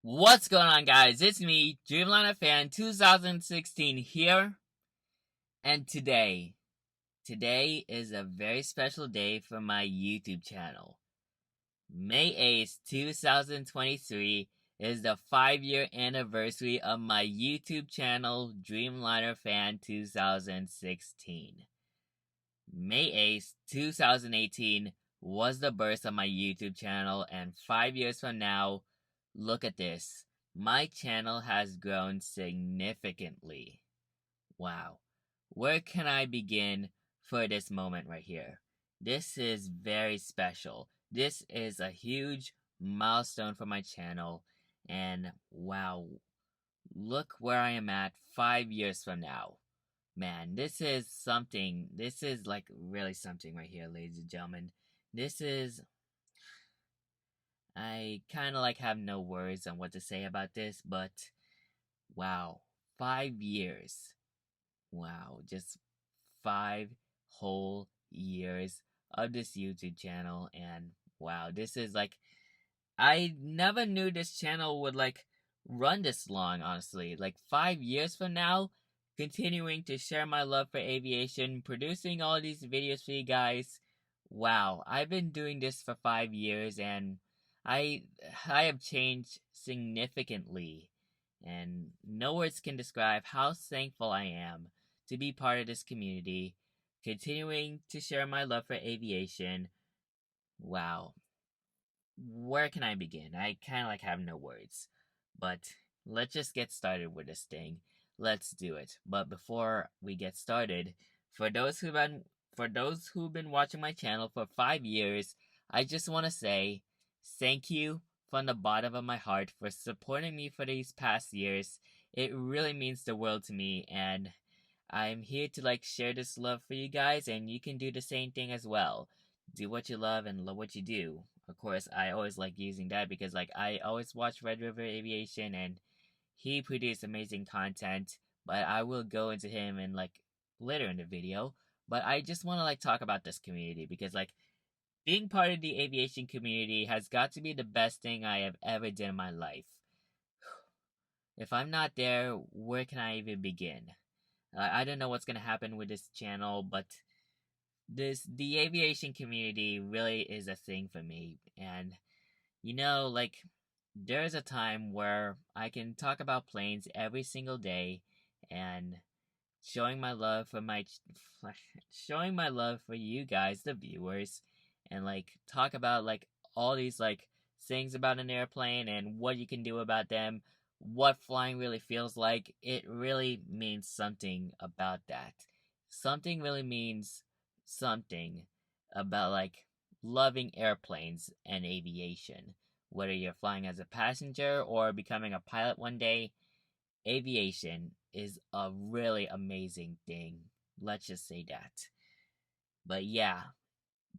What's going on, guys? It's me, DreamlinerFan2016 here, and today is a very special day for my YouTube channel. May 8th, 2023 is the 5-year anniversary of my YouTube channel, DreamlinerFan2016. May 8th, 2018 was the birth of my YouTube channel, and 5 years from now, look at this. My channel has grown significantly. Wow. Where can I begin for this moment right here? This is very special. This is a huge milestone for my channel. And wow, look where I am at 5 years from now. Man, this is something. This is like really something right here, ladies and gentlemen. I kind of like have no words on what to say about this, but wow, 5 years. Wow, just 5 whole years of this YouTube channel, and wow, this is like, I never knew this channel would like run this long, honestly. Like 5 years from now, continuing to share my love for aviation, producing all these videos for you guys. Wow, I've been doing this for 5 years, and I have changed significantly, and no words can describe how thankful I am to be part of this community, continuing to share my love for aviation. Wow, where can I begin? I kind of like have no words, but let's just get started with this thing. Let's do it. But before we get started, for those who've been watching my channel for 5 years, I just want to say thank you from the bottom of my heart for supporting me for these past years. It really means the world to me, and I'm here to like share this love for you guys, and you can do the same thing as well. Do what you love and love what you do. Of course, I always like using that because like I always watch Red River Aviation, and he produced amazing content, but I will go into him in like later in the video. But I just want to like talk about this community because like being part of the aviation community has got to be the best thing I have ever done in my life. If I'm not there, where can I even begin? I don't know what's gonna happen with this channel, but the aviation community really is a thing for me. And like there's a time where I can talk about planes every single day and showing my love for showing my love for you guys, the viewers, and like talk about like all these like things about an airplane and what you can do about them, what flying really feels like. It really means something about that. Something really means something about like loving airplanes and aviation. Whether you're flying as a passenger or becoming a pilot one day, aviation is a really amazing thing. Let's just say that. But yeah,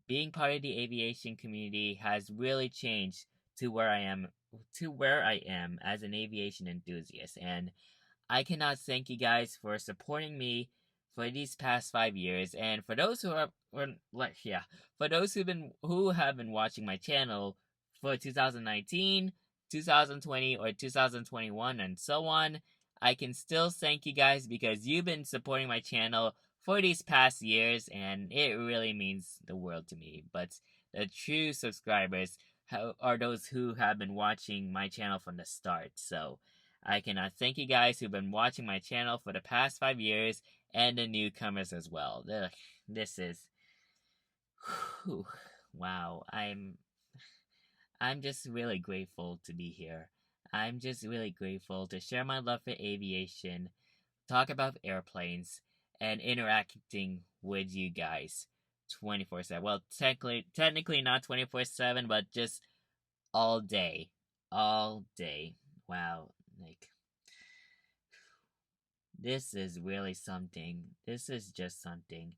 being part of the aviation community has really changed to where I am as an aviation enthusiast, and I cannot thank you guys for supporting me for these past 5 years. And for those for those who have been watching my channel for 2019, 2020, or 2021, and so on, I can still thank you guys because you've been supporting my channel for these past years, and it really means the world to me. But the true subscribers are those who have been watching my channel from the start. So I cannot thank you guys who've been watching my channel for the past 5 years, and the newcomers as well. This is, whew, wow. I'm just really grateful to be here. I'm just really grateful to share my love for aviation, talk about airplanes, and interacting with you guys 24/7. Well, technically not 24/7, but just all day. All day. Wow. Like, this is really something. This is just something.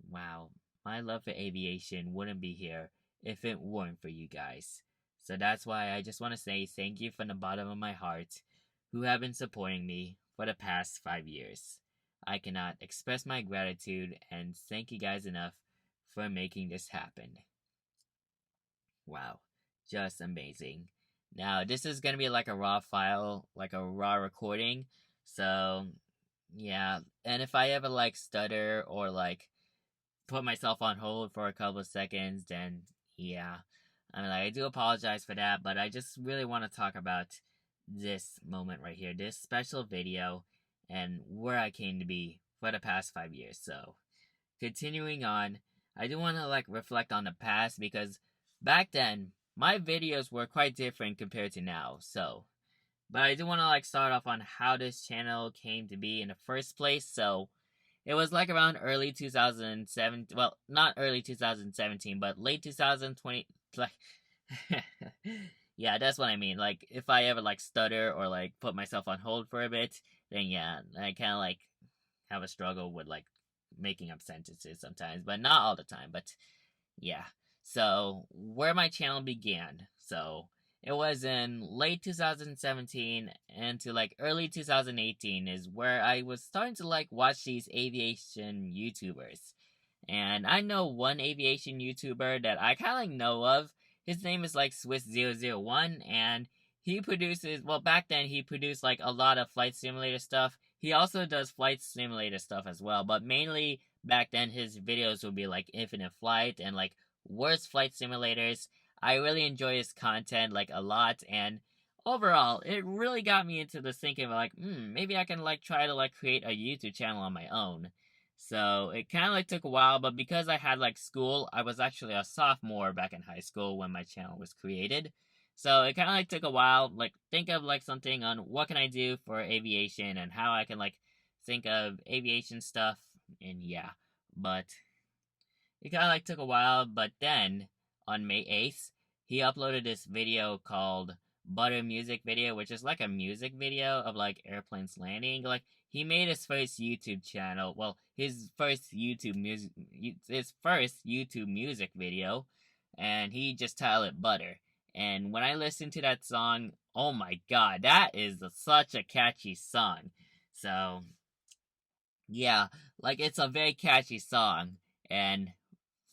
Wow. My love for aviation wouldn't be here if it weren't for you guys. So that's why I just want to say thank you from the bottom of my heart who have been supporting me for the past 5 years. I cannot express my gratitude and thank you guys enough for making this happen. Wow. Just amazing. Now, this is gonna be like a raw file, like a raw recording. So, yeah. And if I ever like stutter or like put myself on hold for a couple of seconds, then yeah. I mean, like, I do apologize for that, but I just really want to talk about this moment right here, this special video, and where I came to be for the past 5 years. So, continuing on, I do want to like reflect on the past because back then my videos were quite different compared to now. So, but I do want to like start off on how this channel came to be in the first place. So, it was like around early 2007, well, not early 2017, but late 2020, like yeah, that's what I mean. Like if I ever like stutter or like put myself on hold for a bit, then yeah, I kind of like have a struggle with like making up sentences sometimes, but not all the time. But yeah. So where my channel began. So it was in late 2017 and to like early 2018 is where I was starting to like watch these aviation YouTubers. And I know one aviation YouTuber that I kind of like know of. His name is like Swiss001, and he produces, well, back then he produced like a lot of flight simulator stuff. He also does flight simulator stuff as well, but mainly back then his videos would be like Infinite Flight and like worst flight simulators. I really enjoy his content like a lot, and overall, it really got me into the thinking of like, maybe I can like try to like create a YouTube channel on my own. So it kind of like took a while, but because I had like school, I was actually a sophomore back in high school when my channel was created. So it kind of like took a while, like think of like something on what can I do for aviation and how I can like think of aviation stuff and yeah. But it kind of like took a while, but then on May 8th, he uploaded this video called Butter Music Video, which is like a music video of like airplanes landing. Like he made his first YouTube channel, well, his first YouTube music video, and he just titled it Butter. And when I listened to that song, oh my god, that is such a catchy song. So, yeah, like it's a very catchy song, and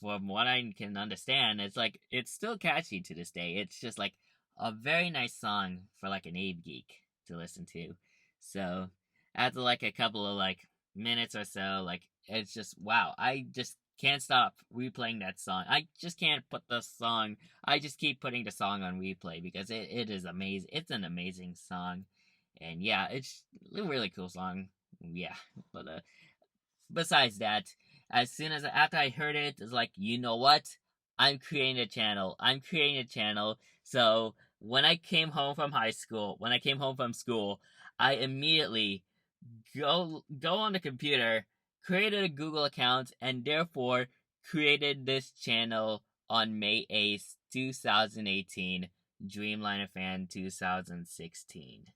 from what I can understand, it's like it's still catchy to this day. It's just like a very nice song for like an Abe geek to listen to. So after like a couple of like minutes or so, like it's just wow. I just can't stop replaying that song. I just can't put the song. I just keep putting the song on replay because it is amazing. It's an amazing song, and yeah, it's a really cool song. Yeah, but besides that, as soon as after I heard it, it's like, you know what? I'm creating a channel. I'm creating a channel. So when I came home from high school, when I came home from school, I immediately go on the computer, created a Google account, and therefore created this channel on May 8th, 2018, DreamlinerFan2016.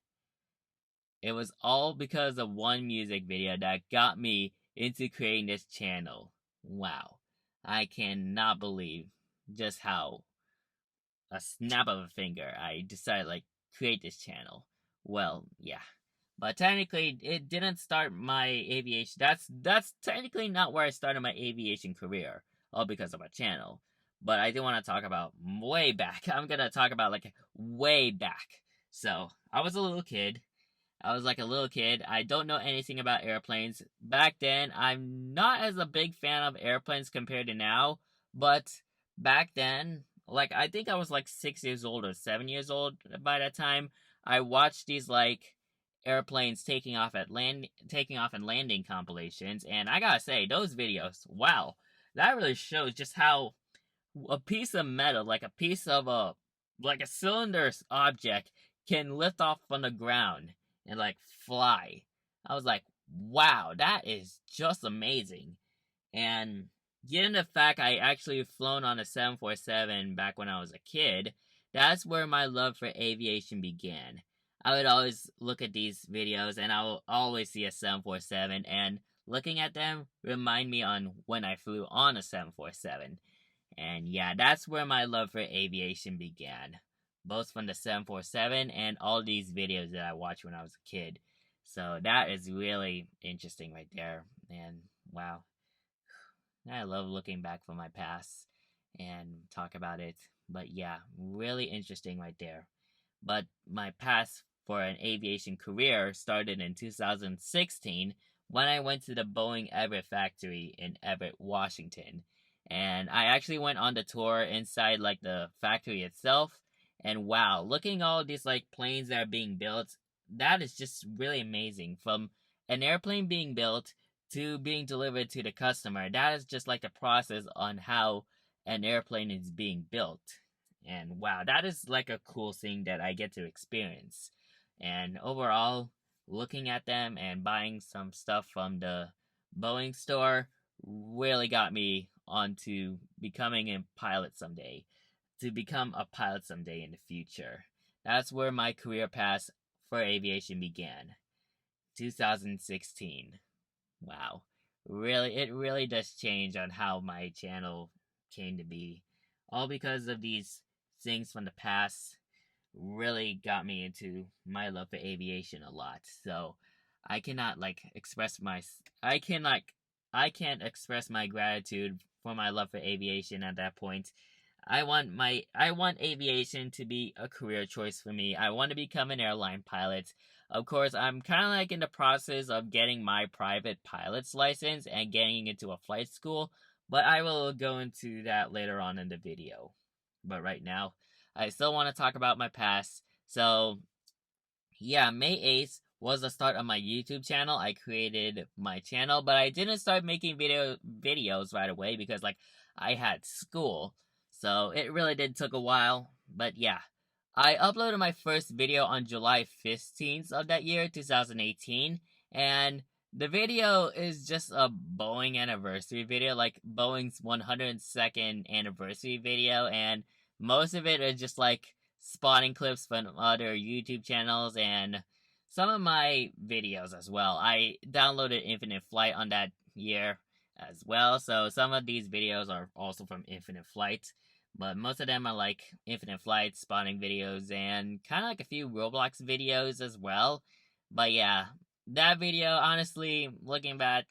It was all because of one music video that got me into creating this channel. Wow. I cannot believe just how a snap of a finger I decided like create this channel. Well, yeah. But technically it didn't start my aviation. That's technically not where I started my aviation career, all because of a channel. But I do want to talk about way back. I'm going to talk about like way back. So, I was a little kid. I was like a little kid. I don't know anything about airplanes. Back then, I'm not as a big fan of airplanes compared to now, but back then, like I think I was like 6 years old or 7 years old by that time. I watched these like airplanes taking off and landing compilations, and I gotta say, those videos, wow, that really shows just how a piece of metal, like a piece of like a cylinder object, can lift off from the ground and like fly. I was like, wow, that is just amazing. And given the fact I actually flown on a 747 back when I was a kid, that's where my love for aviation began. I would always look at these videos and I will always see a 747, and looking at them remind me on when I flew on a 747. And yeah, that's where my love for aviation began. Both from the 747 and all these videos that I watched when I was a kid. So that is really interesting right there. And wow, I love looking back from my past and talk about it. But yeah, really interesting right there. but my path for an aviation career started in 2016 when I went to the Boeing Everett factory in Everett, Washington. And I actually went on the tour inside like the factory itself. And wow, looking at all these like planes that are being built, that is just really amazing. From an airplane being built to being delivered to the customer, that is just like the process on how an airplane is being built. And wow, that is like a cool thing that I get to experience. And overall, looking at them and buying some stuff from the Boeing store really got me onto becoming a pilot someday. To become a pilot someday in the future. That's where my career path for aviation began. 2016. Wow. Really, it really does change on how my channel came to be. All because of these things from the past really got me into my love for aviation a lot. So I cannot like express my I can't express my gratitude for my love for aviation at that point. I want aviation to be a career choice for me. I want to become an airline pilot. Of course, I'm kind of like in the process of getting my private pilot's license and getting into a flight school, but I will go into that later on in the video. But right now, I still want to talk about my past. So, yeah, May 8th was the start of my YouTube channel. I created my channel, but I didn't start making videos right away because like I had school. So it really did took a while, but yeah. I uploaded my first video on July 15th of that year, 2018, and the video is just a Boeing anniversary video, like Boeing's 102nd anniversary video, and most of it is just like spotting clips from other YouTube channels and some of my videos as well. I downloaded Infinite Flight on that year as well, so some of these videos are also from Infinite Flight. But most of them are like Infinite Flight, spotting videos, and kind of like a few Roblox videos as well. But yeah, that video, honestly, looking back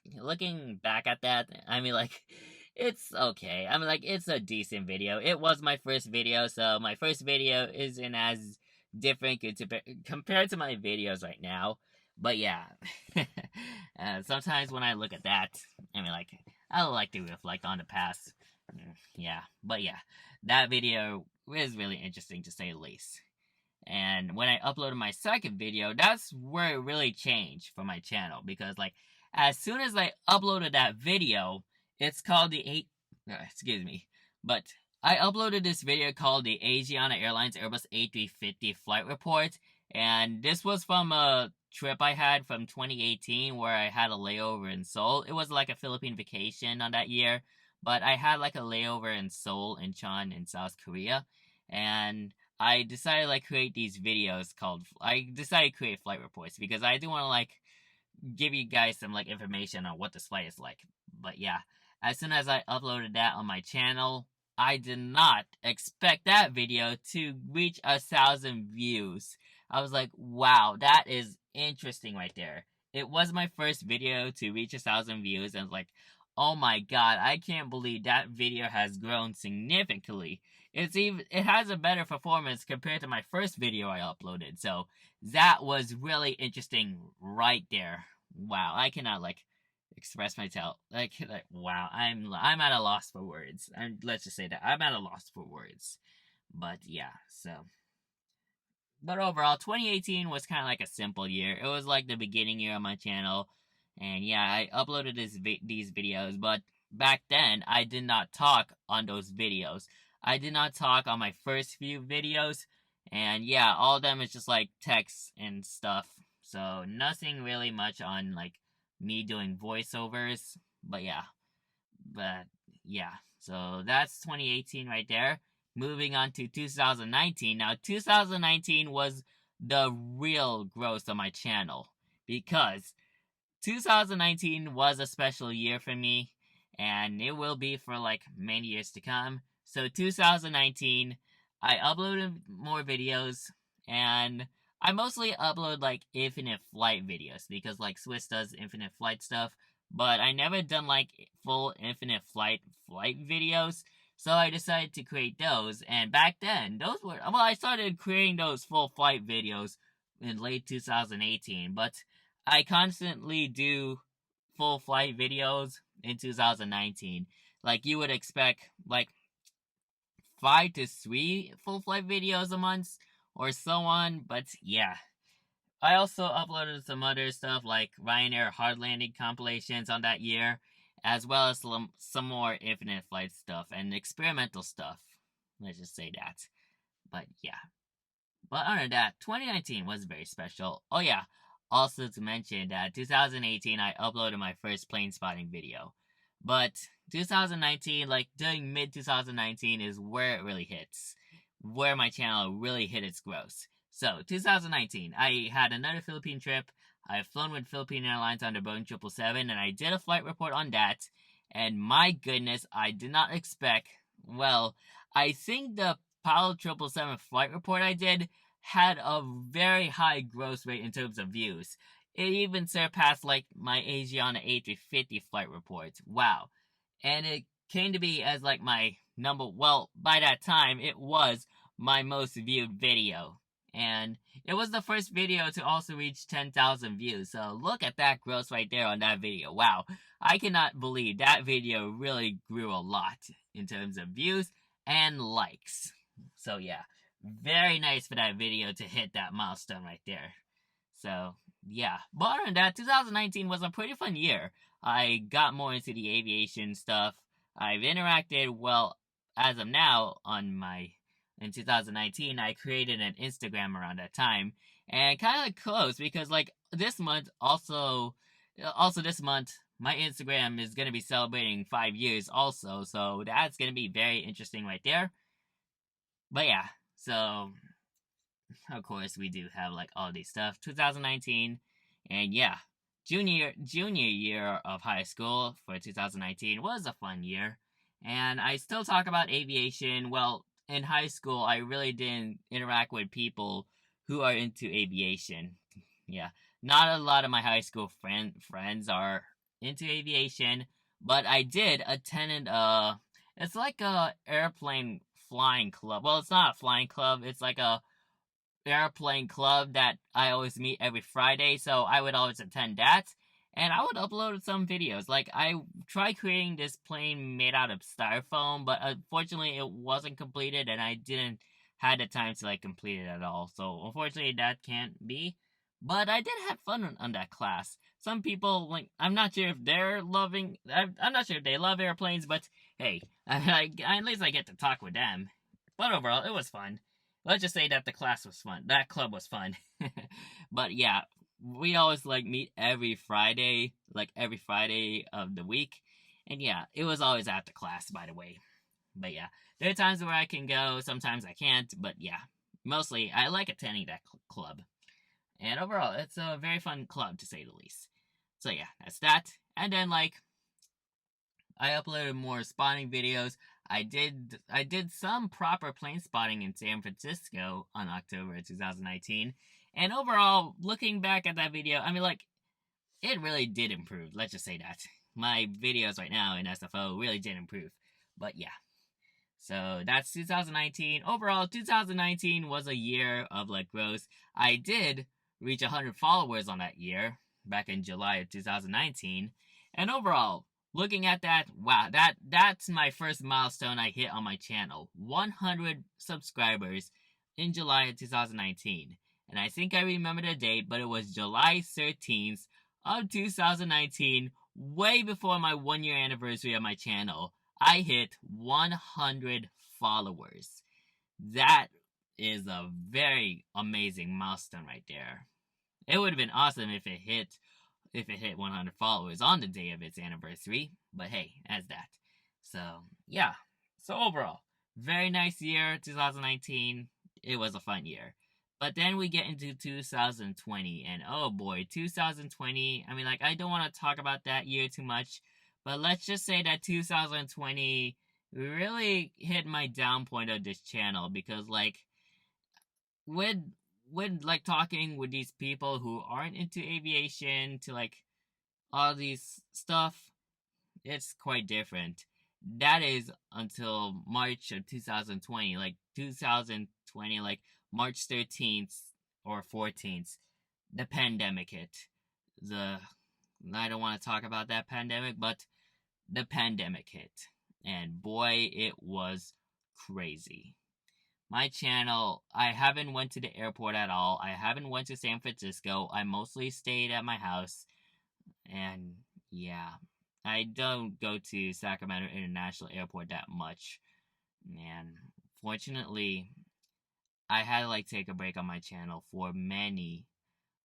at that, I mean, like, it's okay. I mean, like, it's a decent video. It was my first video, so my first video isn't as different compared to my videos right now. But yeah, sometimes when I look at that, I mean, like, I like to reflect on the past. Yeah, but yeah, that video is really interesting to say the least. And when I uploaded my second video, that's where it really changed for my channel because like as soon as I uploaded that video, it's called excuse me, but I uploaded this video called the Asiana Airlines Airbus A350 flight report, and this was from a trip I had from 2018 where I had a layover in Seoul. It was like a Philippine vacation on that year, but I had like a layover in Seoul, Incheon, in South Korea, and I decided to like create these videos I decided to create flight reports because I do want to like give you guys some like information on what this flight is like. But yeah, as soon as I uploaded that on my channel, I did not expect that video to reach 1,000 views. I was like, wow, that is interesting right there. It was my first video to reach 1,000 views, and like, oh my god, I can't believe that video has grown significantly. It has a better performance compared to my first video I uploaded. So that was really interesting right there. Wow, I cannot like express myself. Like wow, I'm at a loss for words. And let's just say that I'm at a loss for words. But yeah, but overall, 2018 was kind of like a simple year. It was like the beginning year of my channel, and yeah, I uploaded these videos. But back then, I did not talk on those videos. I did not talk on my first few videos, and yeah, all of them is just like text and stuff. So nothing really much on like me doing voiceovers. But yeah, so that's 2018 right there. Moving on to 2019. Now, 2019 was the real growth of my channel because 2019 was a special year for me, and it will be for like many years to come. So 2019, I uploaded more videos, and I mostly upload like Infinite Flight videos because like Swiss does Infinite Flight stuff, but I never done like full Infinite Flight videos. So I decided to create those, and back then, those were, well, I started creating those full flight videos in late 2018, but I constantly do full flight videos in 2019. Like, you would expect, like, 5 to 3 full flight videos a month, or so on, but yeah. I also uploaded some other stuff like Ryanair hard landing compilations on that year, as well as some more Infinite Flight stuff and experimental stuff. Let's just say that. But yeah. But other than that, 2019 was very special. Oh yeah, also to mention that 2018 I uploaded my first plane spotting video. But 2019, like during mid 2019 is where it really hits. Where my channel really hit its growth. So, 2019, I had another Philippine trip. I've flown with Philippine Airlines on the Boeing 777, and I did a flight report on that. And my goodness, I did not expect, well, I think the Apollo 777 flight report I did had a very high growth rate in terms of views. It even surpassed, like, my Asiana A350 flight report. Wow. And it came to be as, like, my number, well, by that time, it was my most viewed video. And it was the first video to also reach 10,000 views. So look at that growth right there on that video. Wow. I cannot believe that video really grew a lot in terms of views and likes. So yeah, very nice for that video to hit that milestone right there. So yeah, but other than that, 2019 was a pretty fun year. I got more into the aviation stuff. I've interacted, well, as of now, in 2019, I created an Instagram around that time, and kind of close because, like, this month, also this month, my Instagram is going to be celebrating 5 years also, so that's going to be very interesting right there. But yeah, so, of course, we do have, like, all these stuff. 2019, and yeah, junior year of high school for 2019 was a fun year. And I still talk about aviation. Well, in high school, I really didn't interact with people who are into aviation. Yeah, not a lot of my high school friends are into aviation, but I did attend it's like a airplane flying club. Well, it's not a flying club. It's like a airplane club that I always meet every Friday, so I would always attend that. And I would upload some videos. Like, I tried creating this plane made out of styrofoam, but unfortunately it wasn't completed, and I didn't have the time to, like, complete it at all. So, unfortunately, that can't be. But I did have fun on that class. Some people, like, I'm not sure if they're I'm not sure if they love airplanes, but hey, at least I get to talk with them. But overall, it was fun. Let's just say that the class was fun. That club was fun. But yeah, we always, like, meet every Friday of the week. And yeah, it was always after class, by the way. But yeah, there are times where I can go, sometimes I can't, but yeah, mostly I like attending that club. And overall, it's a very fun club, to say the least. So yeah, that's that. And then, like, I uploaded more spotting videos. I did some proper plane spotting in San Francisco on October 2019. And overall, looking back at that video, I mean, like, it really did improve. Let's just say that. My videos right now in SFO really did improve. But yeah. So that's 2019. Overall, 2019 was a year of, like, growth. I did reach 100 followers on that year, back in July of 2019. And overall, looking at that, wow, that's my first milestone I hit on my channel. 100 subscribers in July of 2019. And I think I remember the date, but it was July 13th of 2019, way before my 1-year anniversary of my channel. I hit 100 followers. That is a very amazing milestone right there. It would have been awesome if it hit 100 followers on the day of its anniversary, but hey, as that. So, yeah. So overall, very nice year, 2019. It was a fun year. But then we get into 2020, and oh boy, 2020, I mean, like, I don't want to talk about that year too much, but let's just say that 2020 really hit my down point of this channel, because, like, with like, talking with these people who aren't into aviation to, like, all these stuff, it's quite different. that is until March of 2020, like 2020, like March 13th or 14th, the pandemic hit. The I don't want to talk about that pandemic, but the pandemic hit. And boy, it was crazy. My channel, I haven't went to the airport at all. I haven't went to San Francisco. I mostly stayed at my house. And yeah, I don't go to Sacramento International Airport that much. And fortunately, I had to like take a break on my channel for many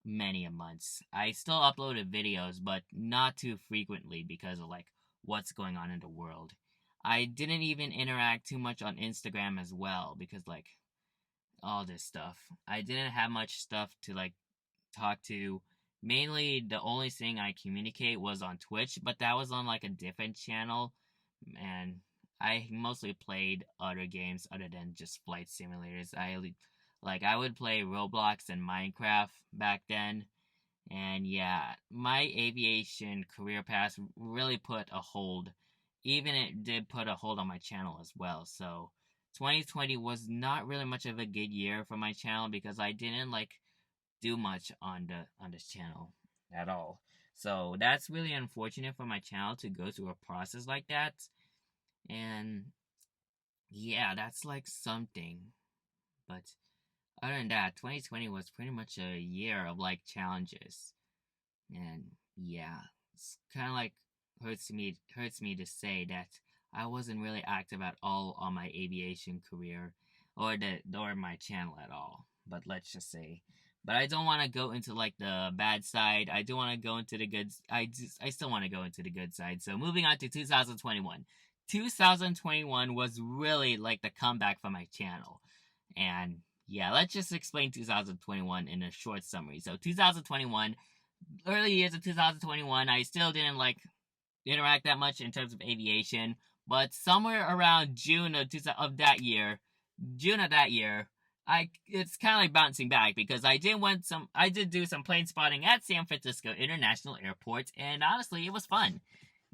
a months. I still uploaded videos, but not too frequently because of like what's going on in the world. I didn't even interact too much on Instagram as well because like all this stuff. I didn't have much stuff to like talk to. Mainly the only thing I communicate was on Twitch, but that was on like a different channel, and I mostly played other games other than just flight simulators. I would play Roblox and Minecraft back then. And yeah, my aviation career path really put a hold. Even it did put a hold on my channel as well. So 2020 was not really much of a good year for my channel because I didn't like do much on this channel at all. So that's really unfortunate for my channel to go through a process like that. And yeah, that's like something. But other than that, 2020 was pretty much a year of like challenges. And yeah, it's kind of like hurts me to say that I wasn't really active at all on my aviation career or my channel at all. But let's just say, but I don't want to go into like the bad side. I do want to go into the good. I still want to go into the good side. So moving on to 2021. 2021 was really like the comeback for my channel. And yeah, let's just explain 2021 in a short summary. So 2021, early years of 2021, I still didn't like interact that much in terms of aviation, but somewhere around of that year, June of that year, I it's kind of like bouncing back because I did do some plane spotting at San Francisco International Airport, and honestly, it was fun.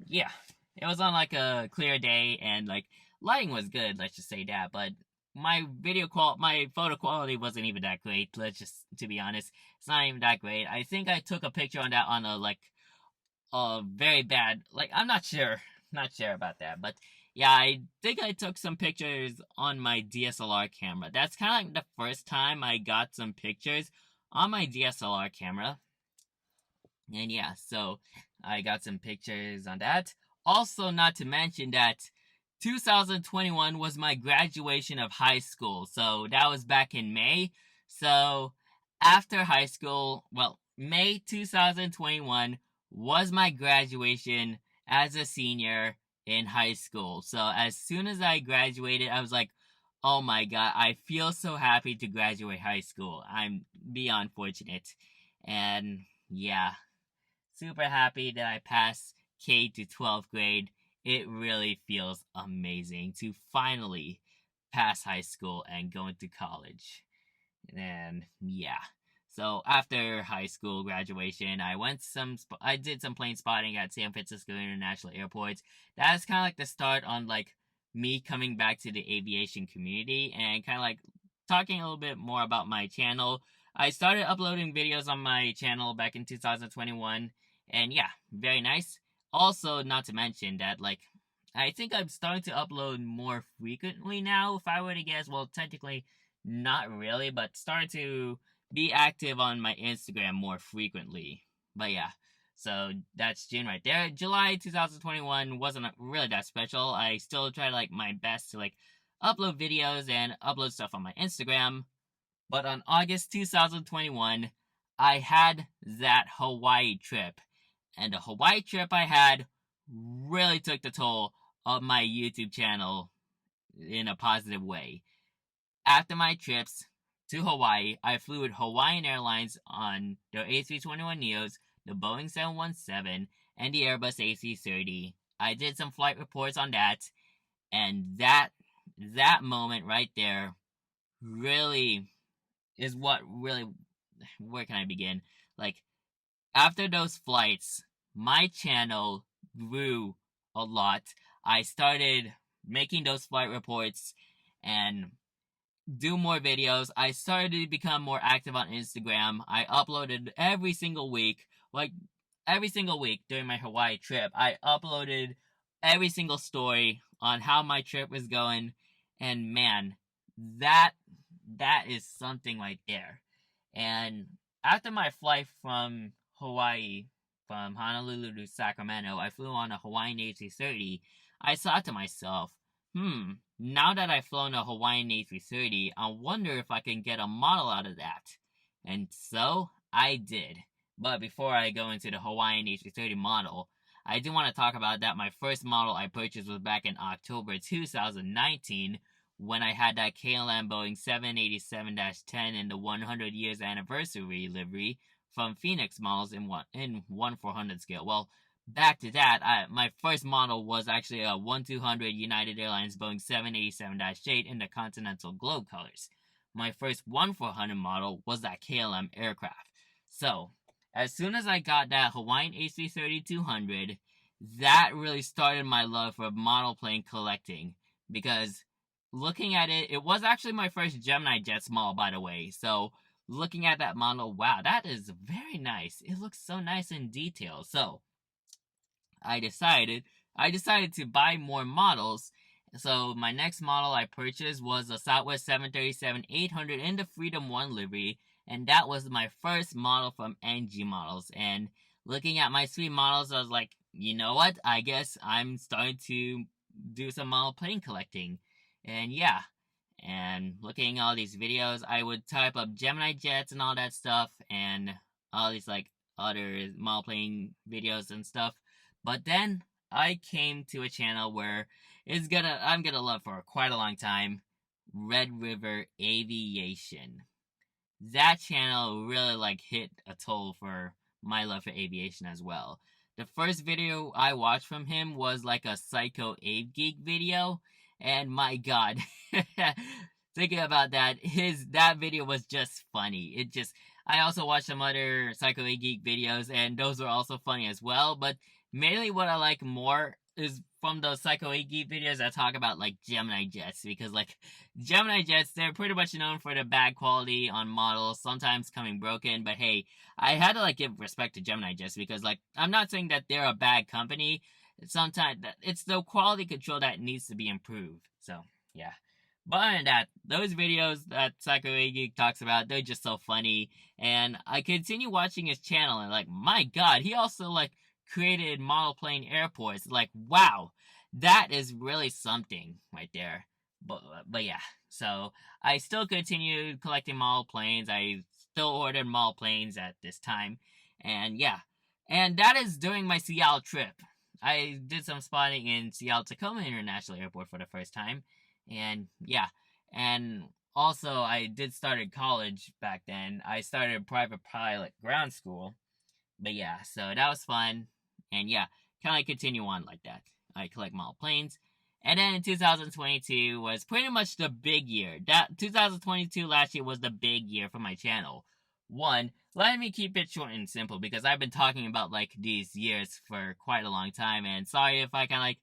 Yeah, it was on like a clear day, and like lighting was good. Let's just say that, but my photo quality wasn't even that great. Let's just to be honest, it's not even that great. I think I took a picture on that on a like very bad. Like I'm not sure about that, but yeah, I think I took some pictures on my DSLR camera. That's kind of like the first time I got some pictures on my DSLR camera. And yeah, so I got some pictures on that. Also, not to mention that 2021 was my graduation of high school. So that was back in May. So after high school, well, May 2021 was my graduation as a senior in high school. So as soon as I graduated, I was like, oh my god, I feel so happy to graduate high school. I'm beyond fortunate. And yeah, super happy that I passed K to 12th grade. It really feels amazing to finally pass high school and go into college. And yeah. So after high school graduation, I did some plane spotting at San Francisco International Airport. That's kind of like the start on like me coming back to the aviation community and kind of like talking a little bit more about my channel. I started uploading videos on my channel back in 2021, and yeah, very nice. Also, not to mention that like I think I'm starting to upload more frequently now, if I were to guess. Well, technically not really, but start to be active on my Instagram more frequently. But yeah, so that's June right there. July 2021 wasn't really that special. I still try like my best to like upload videos and upload stuff on my Instagram. But on August 2021, I had that Hawaii trip. And the Hawaii trip I had really took the toll of my YouTube channel in a positive way. After my trips to Hawaii, I flew with Hawaiian Airlines on their A321neos, the Boeing 717, and the Airbus A330. I did some flight reports on that, and that moment right there really is what really, where can I begin? Like, after those flights, my channel grew a lot. I started making those flight reports and do more videos. I started to become more active on Instagram. I uploaded every single week, like every single week during my Hawaii trip. I uploaded every single story on how my trip was going, and man, that that is something right there. And after my flight from Hawaii, from Honolulu to Sacramento, I flew on a Hawaiian A330. I thought to myself, now that I've flown a Hawaiian A330, I wonder if I can get a model out of that. And so, I did. But before I go into the Hawaiian A330 model, I do want to talk about that my first model I purchased was back in October 2019 when I had that KLM Boeing 787-10 in the 100 years anniversary livery from Phoenix models in 1/400 scale. Well, back to that, my first model was actually a 1/200 United Airlines Boeing 787-8 in the Continental Globe colors. My first 1/400 model was that KLM aircraft. So, as soon as I got that Hawaiian A330-200, that really started my love for model plane collecting, because looking at it, it was actually my first Gemini Jets model, by the way. So, looking at that model, wow, that is very nice. It looks so nice in detail. So, I decided to buy more models. So my next model I purchased was a Southwest 737-800 in the Freedom 1 livery, and that was my first model from NG Models. And looking at my suite models, I was like, you know what? I guess I'm starting to do some model plane collecting. And yeah, and looking at all these videos, I would type up Gemini Jets and all that stuff, and all these like other model plane videos and stuff. But then I came to a channel where I'm gonna love for quite a long time, Red River Aviation. That channel really like hit a toll for my love for aviation as well. The first video I watched from him was like a Psycho Ave Geek video, and my god, thinking about that, that video was just funny. I also watched some other Psycho Ave Geek videos, and those were also funny as well, but mainly what I like more is from those Psycho Ave Geek videos that talk about like Gemini Jets, because like Gemini Jets, they're pretty much known for the bad quality on models, sometimes coming broken, but hey, I had to like give respect to Gemini Jets, because like I'm not saying that they're a bad company. Sometimes it's the quality control that needs to be improved. So yeah. But other than that, those videos that Psycho Ave Geek talks about, they're just so funny. And I continue watching his channel, and like, my god, he also like created model plane airports. Like, wow, that is really something right there. But yeah, so I still continued collecting model planes. I still ordered model planes at this time. And yeah, and that is during my Seattle trip. I did some spotting in Seattle Tacoma International Airport for the first time. And yeah, and also I did start at college back then. I started private pilot ground school. But yeah, so that was fun. And yeah, kind of continue on like that. I collect model planes. And then in 2022 was pretty much the big year. That 2022 last year was the big year for my channel. One, let me keep it short and simple, because I've been talking about like these years for quite a long time, and sorry if I kind of like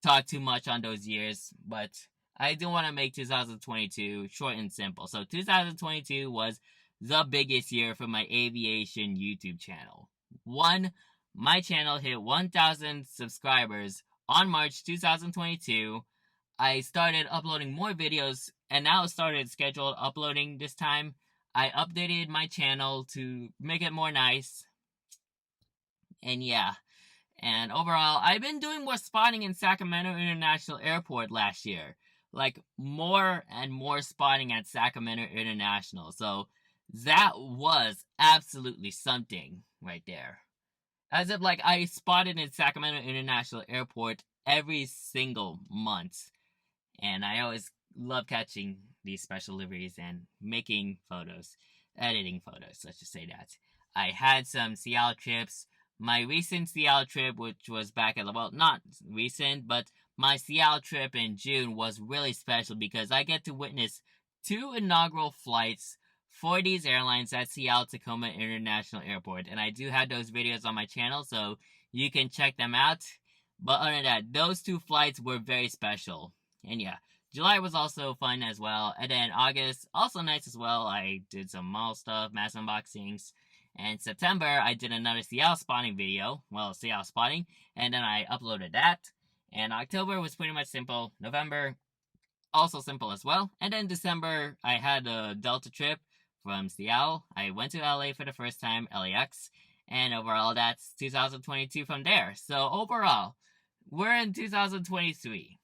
talk too much on those years, but I do want to make 2022 short and simple. So 2022 was the biggest year for my aviation YouTube channel. One, my channel hit 1,000 subscribers on March 2022. I started uploading more videos, and now started scheduled uploading this time. I updated my channel to make it more nice. And yeah. And overall, I've been doing more spotting in Sacramento International Airport last year. Like, more and more spotting at Sacramento International. So, that was absolutely something right there. As if, like, I spotted in Sacramento International Airport every single month. And I always love catching these special liveries and making photos. Editing photos, let's just say that. I had some Seattle trips. My recent Seattle trip, which was back at, well, not recent, but my Seattle trip in June was really special, because I get to witness 2 inaugural flights for these airlines at Seattle Tacoma International Airport. And I do have those videos on my channel, so you can check them out. But other than that, those 2 flights were very special. And yeah, July was also fun as well. And then August, also nice as well. I did some mall stuff, mass unboxings. And September, I did another Seattle spotting video. Well, Seattle spotting. And then I uploaded that. And October was pretty much simple. November, also simple as well. And then December, I had a Delta trip from Seattle. I went to LA for the first time, LAX. And overall, that's 2022 from there. So overall, we're in 2023.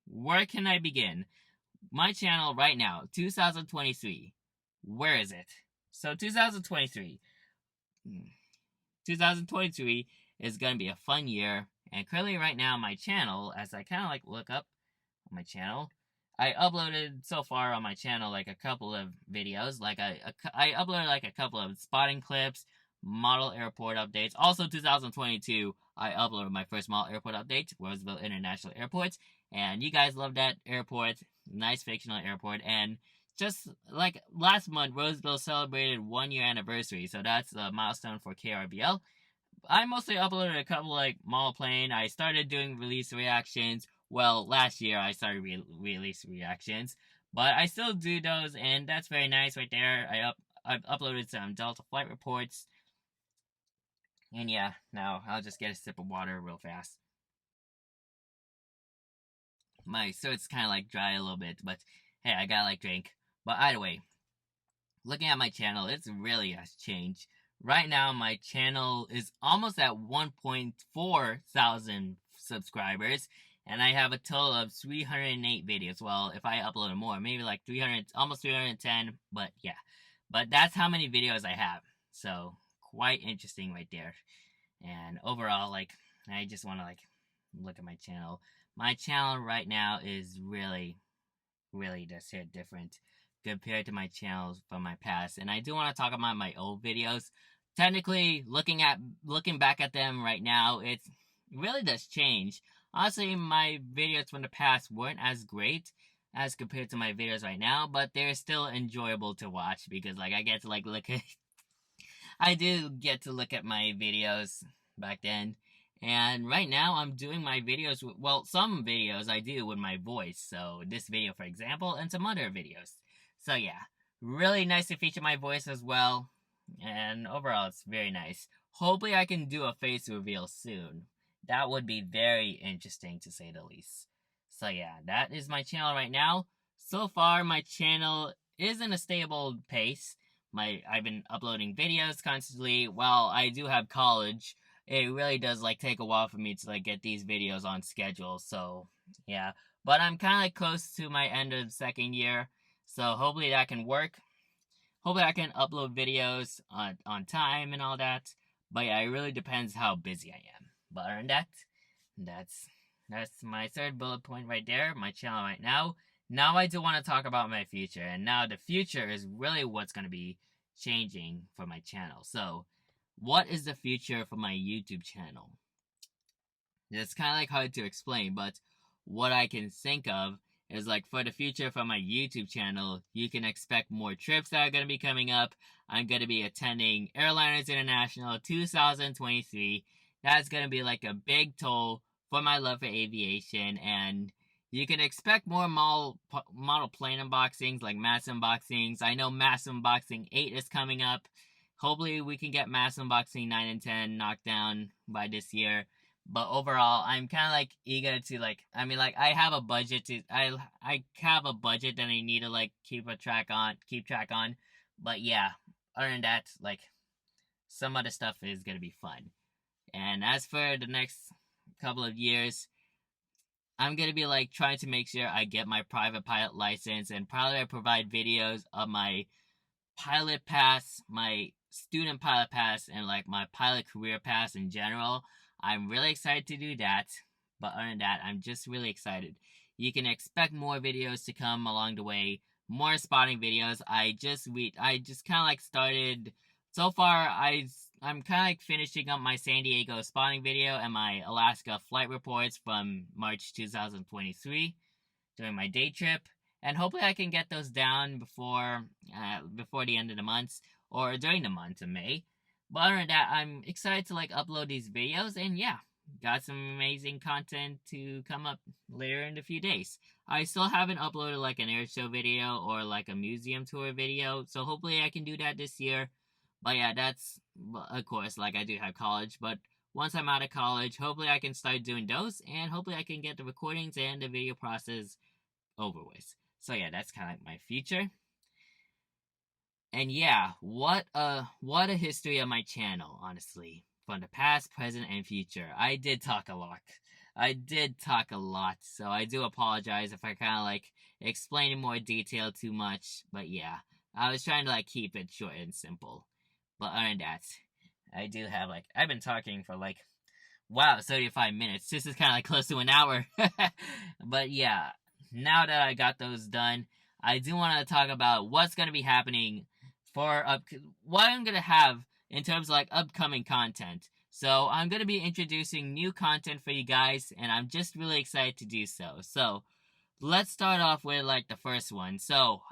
Where can I begin? My channel right now, 2023. Where is it? So 2023. 2023 is going to be a fun year. And currently right now, my channel, as I kind of like look up on my channel, I uploaded so far on my channel like a couple of videos. Like I uploaded like a couple of spotting clips, model airport updates. Also 2022, I uploaded my first model airport update, Roseville International Airport. And you guys love that airport. Nice fictional airport. And just like last month, Roseville celebrated 1 year anniversary. So that's a milestone for KRBL. I mostly uploaded a couple like model plane. I started doing release reactions. Well, last year I started release reactions. But I still do those, and that's very nice right there. I've uploaded some Delta flight reports. And yeah, now I'll just get a sip of water real fast. My throat's kind of like dry a little bit, but hey, I gotta like drink. But either way, looking at my channel, it's really has changed. Right now, my channel is almost at 1.4 thousand subscribers, and I have a total of 308 videos. Well, if I upload more, maybe like 300, almost 310, but yeah. But that's how many videos I have. So, quite interesting right there. And overall, like, I just want to like look at my channel. My channel right now is really just hit different compared to my channels from my past. And I do want to talk about my old videos. Technically, looking back at them right now, it really does change. Honestly, my videos from the past weren't as great as compared to my videos right now, but they're still enjoyable to watch because like I get to like look at I do get to look at my videos back then. And right now I'm doing my videos with, well, some videos I do with my voice. So this video, for example, and some other videos. So yeah, really nice to feature my voice as well. And overall, it's very nice. Hopefully I can do a face reveal soon. That would be very interesting to say the least. So yeah, that is my channel right now. So far, my channel is in a stable pace. I've been uploading videos constantly. While I do have college, it really does like take a while for me to like get these videos on schedule. So yeah, but I'm kind of like close to my end of second year, so hopefully that can work. Hopefully I can upload videos on time and all that. But yeah, it really depends how busy I am. But other than that, that's my third bullet point right there. My channel right now. Now I do want to talk about my future, and now the future is really what's going to be changing for my channel. So, what is the future for my YouTube channel? It's kind of like hard to explain, but what I can think of is like for the future for my YouTube channel, you can expect more trips that are going to be coming up. I'm going to be attending Airliners International 2023. That's going to be like a big toll for my love for aviation, and you can expect more model plane unboxings, like mass unboxings. I know mass unboxing 8 is coming up. Hopefully we can get mass unboxing 9 and 10 knocked down by this year. But overall, I'm kind of like eager to like, I mean like I have a budget I have a budget that I need to like keep track on. But yeah, other than that, like some other stuff is going to be fun. And as for the next couple of years, I'm going to be like trying to make sure I get my private pilot license, and probably I provide videos of my pilot pass, my student pilot pass, and like my pilot career pass in general. I'm really excited to do that. But other than that, I'm just really excited. You can expect more videos to come along the way, more spotting videos. I just kind of like started. So far, I'm kind of like finishing up my San Diego spotting video and my Alaska flight reports from March 2023 during my day trip. And hopefully I can get those down before the end of the month or during the month of May. But other than that, I'm excited to like upload these videos, and yeah, got some amazing content to come up later in a few days. I still haven't uploaded like an air show video or like a museum tour video, so hopefully I can do that this year. But yeah, that's of course, like I do have college, but once I'm out of college, hopefully I can start doing those, and hopefully I can get the recordings and the video process over with. So yeah, that's kind of like my future. And yeah, what a history of my channel, honestly. From the past, present, and future. I did talk a lot. I did talk a lot, so I do apologize if I kind of like explain in more detail too much. But yeah, I was trying to like keep it short and simple. But other than that, I do have like I've been talking for like wow 35 minutes. This is kind of like close to an hour. But yeah, now that I got those done, I do want to talk about what's going to be happening for what I'm going to have in terms of like upcoming content. So I'm going to be introducing new content for you guys, and I'm just really excited to do so. So let's start off with like the first one. So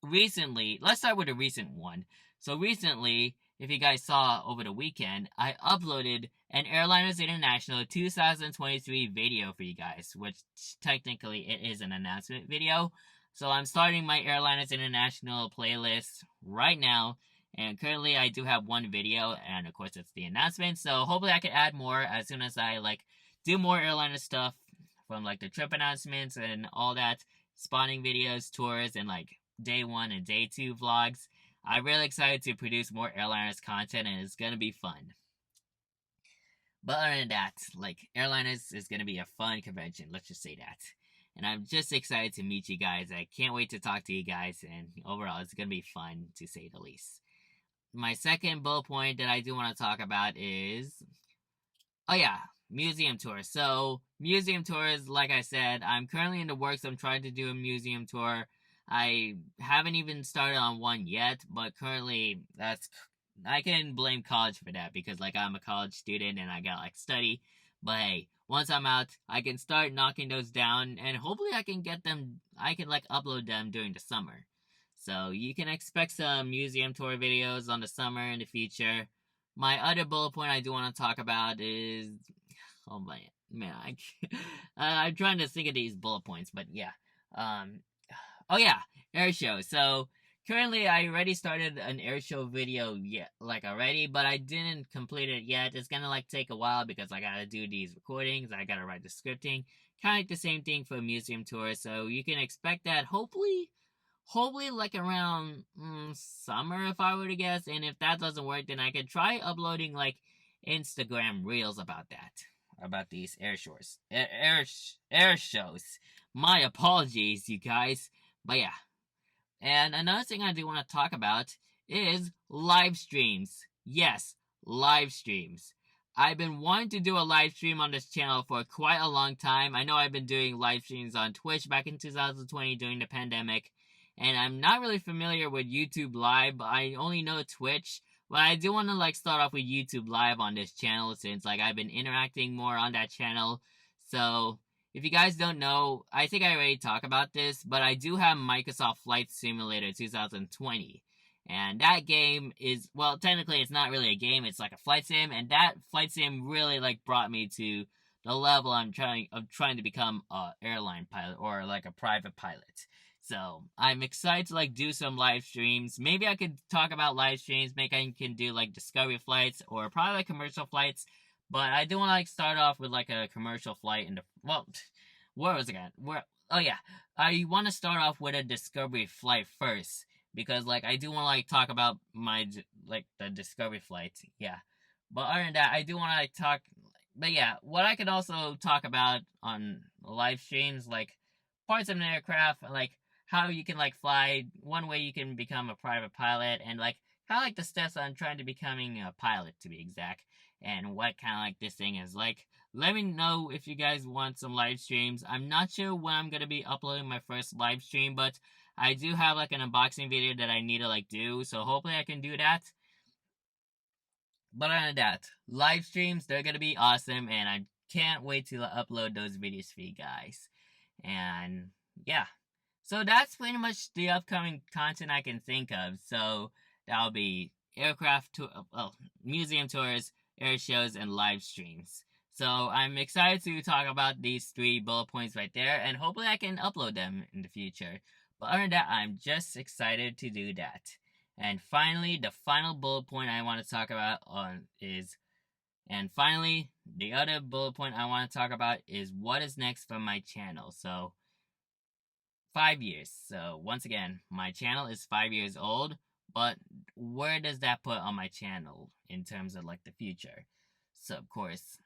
recently, let's start with a recent one. So recently, if you guys saw over the weekend, I uploaded an Airliners International 2023 video for you guys, which technically it is an announcement video. So I'm starting my Airliners International playlist right now, and currently I do have one video, and of course it's the announcement. So hopefully I can add more as soon as I like do more airliner stuff from like the trip announcements and all that, spawning videos, tours, and like day 1 and day 2 vlogs. I'm really excited to produce more airliners content, and it's gonna be fun. But other than that, like airliners is gonna be a fun convention, let's just say that. And I'm just excited to meet you guys. I can't wait to talk to you guys, and overall it's gonna be fun to say the least. My second bullet point that I do want to talk about is oh yeah, museum tours. So museum tours, like I said, I'm currently in the works. I'm trying to do a museum tour. I haven't even started on one yet, but currently I can blame college for that because like I'm a college student and I got like study. But hey, once I'm out, I can start knocking those down, and hopefully I can get them. I can like upload them during the summer. So you can expect some museum tour videos on the summer in the future. My other bullet point I do want to talk about is, oh man, I'm trying to think of these bullet points, but yeah, um, oh yeah, air show. So currently, I already started an air show video yet, like already, but I didn't complete it yet. It's gonna like take a while because I gotta do these recordings, I gotta write the scripting, kind of like the same thing for a museum tour. So you can expect that hopefully like around summer if I were to guess. And if that doesn't work, then I could try uploading like Instagram reels about that, about these air shows. My apologies, you guys, but yeah. And another thing I do want to talk about is live streams. Yes, live streams. I've been wanting to do a live stream on this channel for quite a long time. I know I've been doing live streams on Twitch back in 2020 during the pandemic, and I'm not really familiar with YouTube Live. I only know Twitch, but I do want to like start off with YouTube Live on this channel since like I've been interacting more on that channel. So if you guys don't know, I think I already talked about this, but I do have Microsoft Flight Simulator 2020. And that game is, well, technically it's not really a game, it's like a flight sim, and that flight sim really like brought me to the level I'm trying to become a airline pilot or like a private pilot. So I'm excited to like do some live streams. Maybe I could talk about live streams. Maybe I can do like discovery flights or probably like commercial flights. But I do want to like start off with like a commercial flight in the where was it again? Oh yeah, I want to start off with a discovery flight first because like I do want to like talk about my like the discovery flight. Yeah, but other than that, I do want to like talk. But yeah, what I could also talk about on live streams like parts of an aircraft, like how you can like fly, one way you can become a private pilot, and like kind of like the steps on trying to becoming a pilot to be exact, and what kind of like this thing is like. Let me know if you guys want some live streams. I'm not sure when I'm gonna be uploading my first live stream, but I do have like an unboxing video that I need to like do, so hopefully I can do that. But other than that, live streams, they're gonna be awesome, and I can't wait to upload those videos for you guys. And yeah, so that's pretty much the upcoming content I can think of. So that'll be aircraft tour, well, museum tours, air shows, and live streams. So I'm excited to talk about these 3 bullet points right there, and hopefully I can upload them in the future. But other than that, I'm just excited to do that. And finally, the final bullet point I want to talk about the other bullet point I want to talk about is what is next for my channel. So 5 years. So once again, my channel is 5 years old, but where does that put on my channel in terms of like the future? So of course,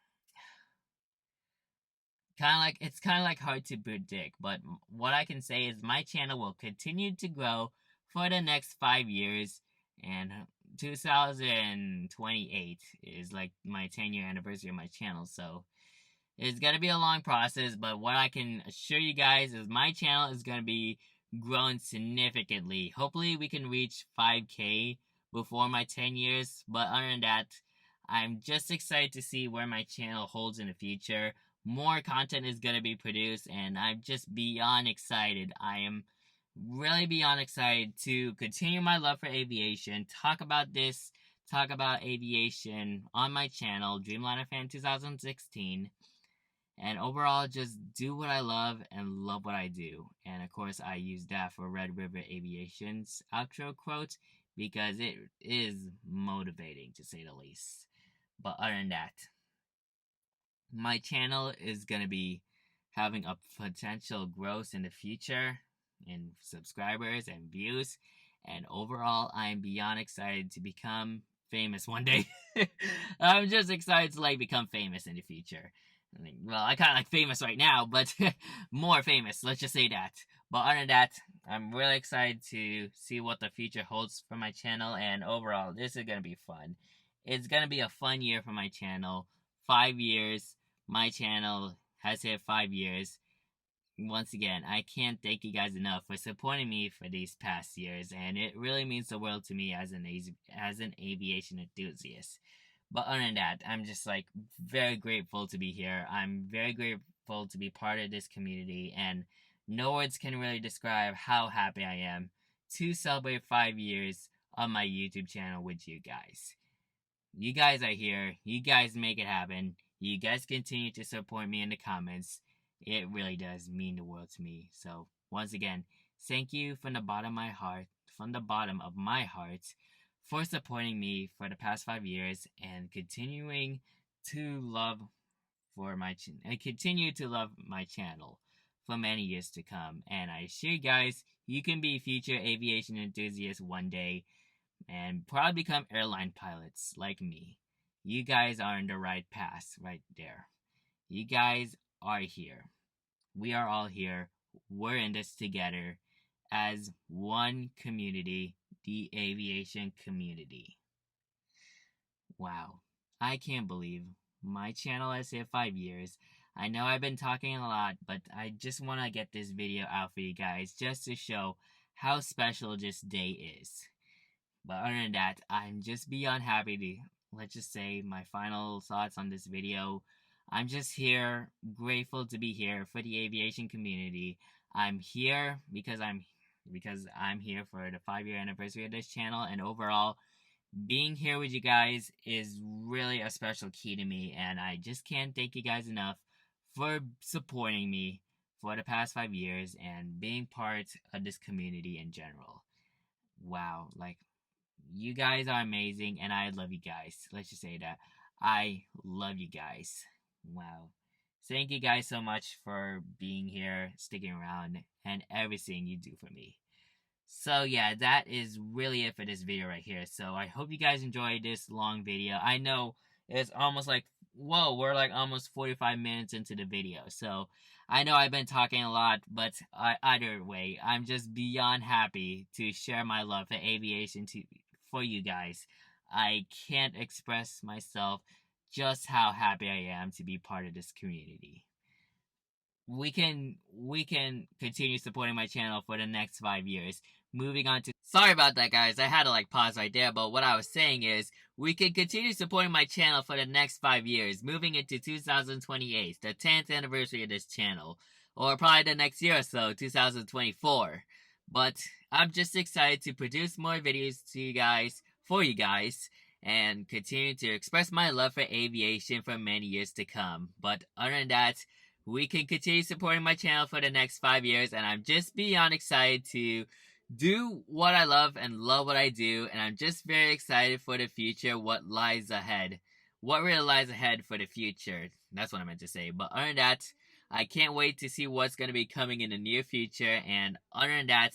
it's kind of like hard to predict, but what I can say is my channel will continue to grow for the next 5 years, and 2028 is like my 10-year anniversary of my channel. So it's gonna be a long process, but what I can assure you guys is my channel is gonna be growing significantly. Hopefully we can reach 5K before my 10 years, but other than that, I'm just excited to see where my channel holds in the future. More content is gonna be produced, and I'm just beyond excited. I am really beyond excited to continue my love for aviation, talk about aviation on my channel, DreamlinerFan2016. And overall, just do what I love and love what I do. And of course, I use that for Red River Aviation's outro quote because it is motivating to say the least. But other than that, my channel is going to be having a potential growth in the future in subscribers and views. And overall, I'm beyond excited to become famous one day. I'm just excited to become famous in the future. I kind of like famous right now, but more famous, let's just say that. But other than that, I'm really excited to see what the future holds for my channel, and overall, this is going to be fun. It's going to be a fun year for my channel. 5 years, my channel has hit 5 years. Once again, I can't thank you guys enough for supporting me for these past years, and it really means the world to me as an aviation enthusiast. But other than that, I'm just very grateful to be here. I'm very grateful to be part of this community, and no words can really describe how happy I am to celebrate 5 years on my YouTube channel with you guys. You guys are here. You guys make it happen. You guys continue to support me in the comments. It really does mean the world to me. So once again, thank you from the bottom of my heart, for supporting me for the past 5 years and continuing to love continue to love my channel for many years to come. And I assure you guys, you can be future aviation enthusiasts one day and probably become airline pilots like me. You guys are on the right path right there. You guys are here. We are all here. We're in this together as one community, the aviation community. Wow. I can't believe my channel has hit 5 years. I know I've been talking a lot, but I just want to get this video out for you guys just to show how special this day is. But other than that, I'm just beyond happy to, let's just say, my final thoughts on this video. I'm just here, grateful to be here for the aviation community. I'm here because I'm here for the 5-year anniversary of this channel, and overall, being here with you guys is really a special key to me, and I just can't thank you guys enough for supporting me for the past 5 years and being part of this community in general. Wow, you guys are amazing, and I love you guys. Let's just say that. I love you guys. Wow. Thank you guys so much for being here, sticking around, and everything you do for me. So yeah, that is really it for this video right here. So I hope you guys enjoyed this long video. I know it's almost we're almost 45 minutes into the video. So I know I've been talking a lot, but either way, I'm just beyond happy to share my love for aviation for you guys. I can't express myself just how happy I am to be part of this community. We can continue supporting my channel for the next 5 years. Moving on to, sorry about that guys, I had to pause right there, but what I was saying is, we can continue supporting my channel for the next 5 years, moving into 2028, the 10th anniversary of this channel, or probably the next year or so, 2024. But I'm just excited to produce more videos for you guys, and continue to express my love for aviation for many years to come. But other than that, we can continue supporting my channel for the next 5 years, and I'm just beyond excited to do what I love and love what I do, and I'm just very excited for the future, what lies ahead. What really lies ahead for the future. That's what I meant to say. But other than that, I can't wait to see what's going to be coming in the near future, and other than that,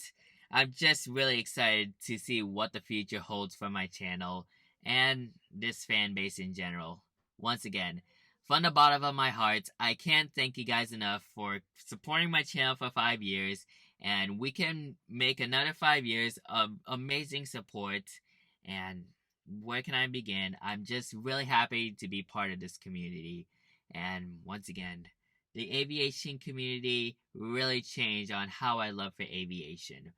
I'm just really excited to see what the future holds for my channel and this fan base in general. Once again, from the bottom of my heart, I can't thank you guys enough for supporting my channel for 5 years, and we can make another 5 years of amazing support. And where can I begin? I'm just really happy to be part of this community. And once again, the aviation community really changed on how I love for aviation.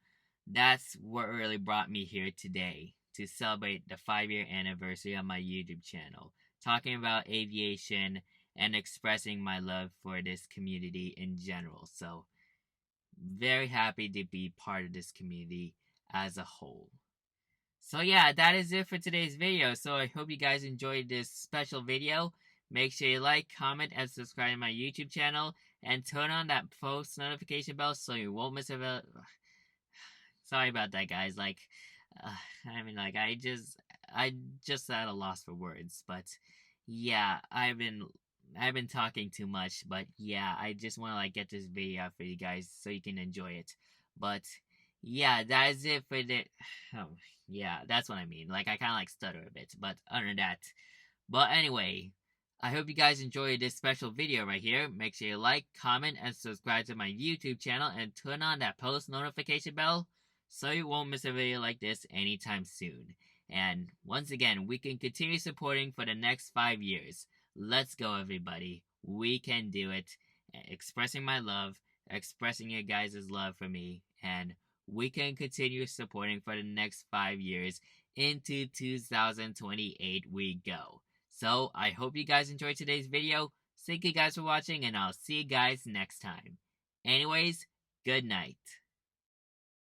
That's what really brought me here today to celebrate the 5 year anniversary of my YouTube channel, talking about aviation and expressing my love for this community in general. So, very happy to be part of this community as a whole. So yeah, that is it for today's video. So I hope you guys enjoyed this special video. Make sure you like, comment, and subscribe to my YouTube channel, and turn on that post notification bell so you won't miss a Sorry about that, guys. Uh, I just at a loss for words. But yeah, I've been talking too much. But yeah, I just want to get this video out for you guys so you can enjoy it. But yeah, that is it for the. Oh, yeah, that's what I mean. I kind of stutter a bit. But other than that, but anyway, I hope you guys enjoyed this special video right here. Make sure you like, comment, and subscribe to my YouTube channel, and turn on that post notification bell so you won't miss a video like this anytime soon. And once again, we can continue supporting for the next 5 years. Let's go, everybody. We can do it. Expressing my love, expressing your guys' love for me, and we can continue supporting for the next 5 years. Into 2028 we go. So, I hope you guys enjoyed today's video. Thank you guys for watching, and I'll see you guys next time. Anyways, good night.